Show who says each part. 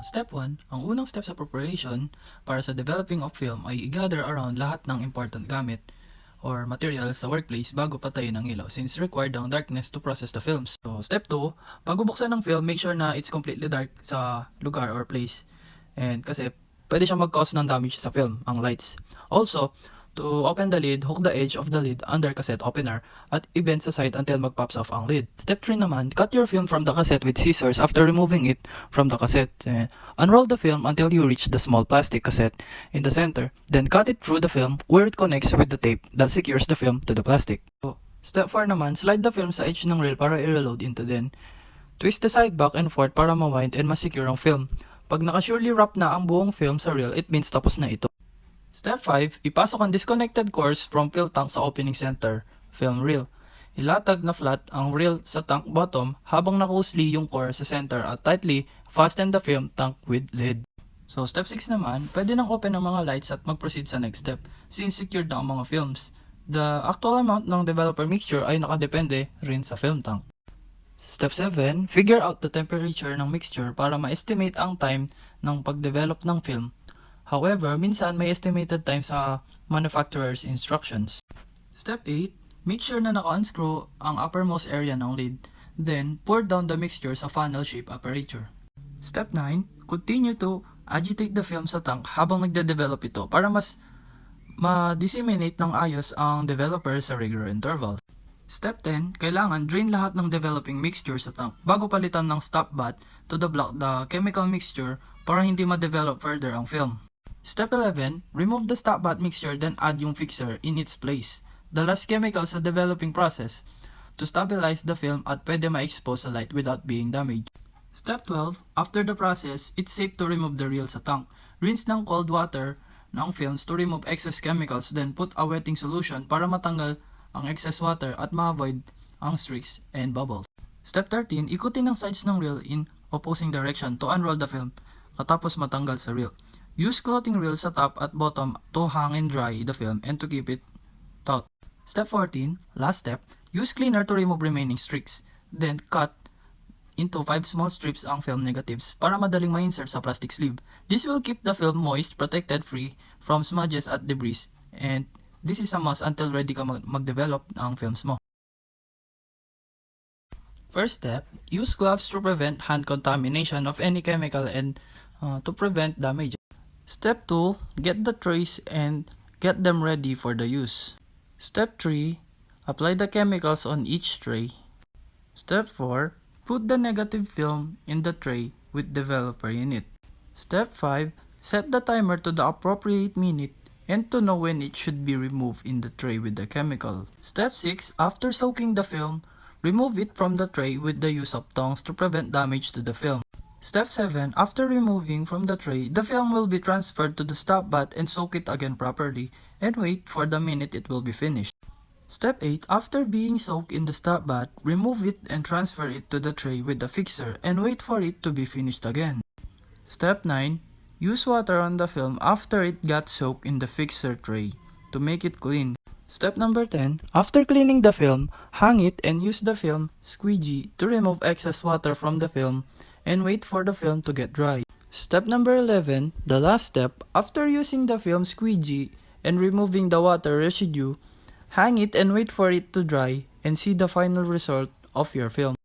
Speaker 1: Step 1, ang unang step sa preparation para sa developing of film ay i-gather around lahat ng important gamit or materials sa workplace bago patayin ang ilaw since required ang darkness to process the films. So, step 2, bago buksan ng film, make sure na it's completely dark sa lugar or place. And kasi pwede siya mag-cause ng damage sa film, ang lights. Also, to open the lid, hook the edge of the lid under cassette opener at i-bend sa side until mag-pops off ang lid. Step 3 naman, cut your film from the cassette with scissors after removing it from the cassette. Unroll the film until you reach the small plastic cassette in the center. Then cut it through the film where it connects with the tape that secures the film to the plastic. So, step 4 naman, slide the film sa edge ng reel para i-reload into then. Twist the side back and forth para ma-wind and ma-secure ang film. Pag naka-surely wrap na ang buong film sa reel, it means tapos na ito. Step 5, ipasok ang disconnected cores from fill tank sa opening center, film reel. Ilatag na flat ang reel sa tank bottom habang naka-loosely yung core sa center at tightly fasten the film tank with lid. So step 6 naman, pwede nang open ang mga lights at mag-proceed sa next step since secured na ang mga films. The actual amount ng developer mixture ay nakadepende rin sa film tank. Step 7, figure out the temperature ng mixture para ma-estimate ang time ng pag-develop ng film. However, minsan may estimated time sa manufacturer's instructions. Step 8, make sure na naka-unscrew ang uppermost area ng lid. Then, pour down the mixture sa funnel-shaped aperture. Step 9, continue to agitate the film sa tank habang nagde-develop ito para mas ma-disseminate ng ayos ang developer sa regular intervals. Step 10, kailangan drain lahat ng developing mixture sa tank bago palitan ng stop bath to block the chemical mixture para hindi ma-develop further ang film. Step 11, remove the stop bath mixture then add yung fixer in its place. The last chemical sa developing process to stabilize the film at pwede ma-expose sa light without being damaged. Step 12, after the process, it's safe to remove the reel sa tank. Rinse ng cold water ng films to remove excess chemicals then put a wetting solution para matanggal ang excess water at ma-avoid ang streaks and bubbles. Step 13, ikutin ang sides ng reel in opposing direction to unroll the film katapos matanggal sa reel. Use clothing reel sa top at bottom to hang and dry the film and to keep it taut. Step 14, last step, use cleaner to remove remaining streaks. Then cut into 5 small strips ang film negatives para madaling ma-insert sa plastic sleeve. This will keep the film moist, protected, free from smudges at debris. And this is a must until ready ka mag-develop ang films mo. First step, use gloves to prevent hand contamination of any chemical and to prevent damage. Step 2, get the trays and get them ready for the use. Step 3, apply the chemicals on each tray. Step 4, put the negative film in the tray with developer in it. Step 5, set the timer to the appropriate minute and to know when it should be removed in the tray with the chemical. Step 6, after soaking the film, remove it from the tray with the use of tongs to prevent damage to the film. Step 7, after removing from the tray, the film will be transferred to the stop bath and soak it again properly and wait for the minute it will be finished. Step 8, after being soaked in the stop bath, remove it and transfer it to the tray with the fixer and wait for it to be finished again. Step 9, use water on the film after it got soaked in the fixer tray to make it clean. Step number 10, after cleaning the film, hang it and use the film squeegee to remove excess water from the film and wait for the film to get dry. Step number 11, the last step, after using the film squeegee and removing the water residue, hang it and wait for it to dry and see the final result of your film.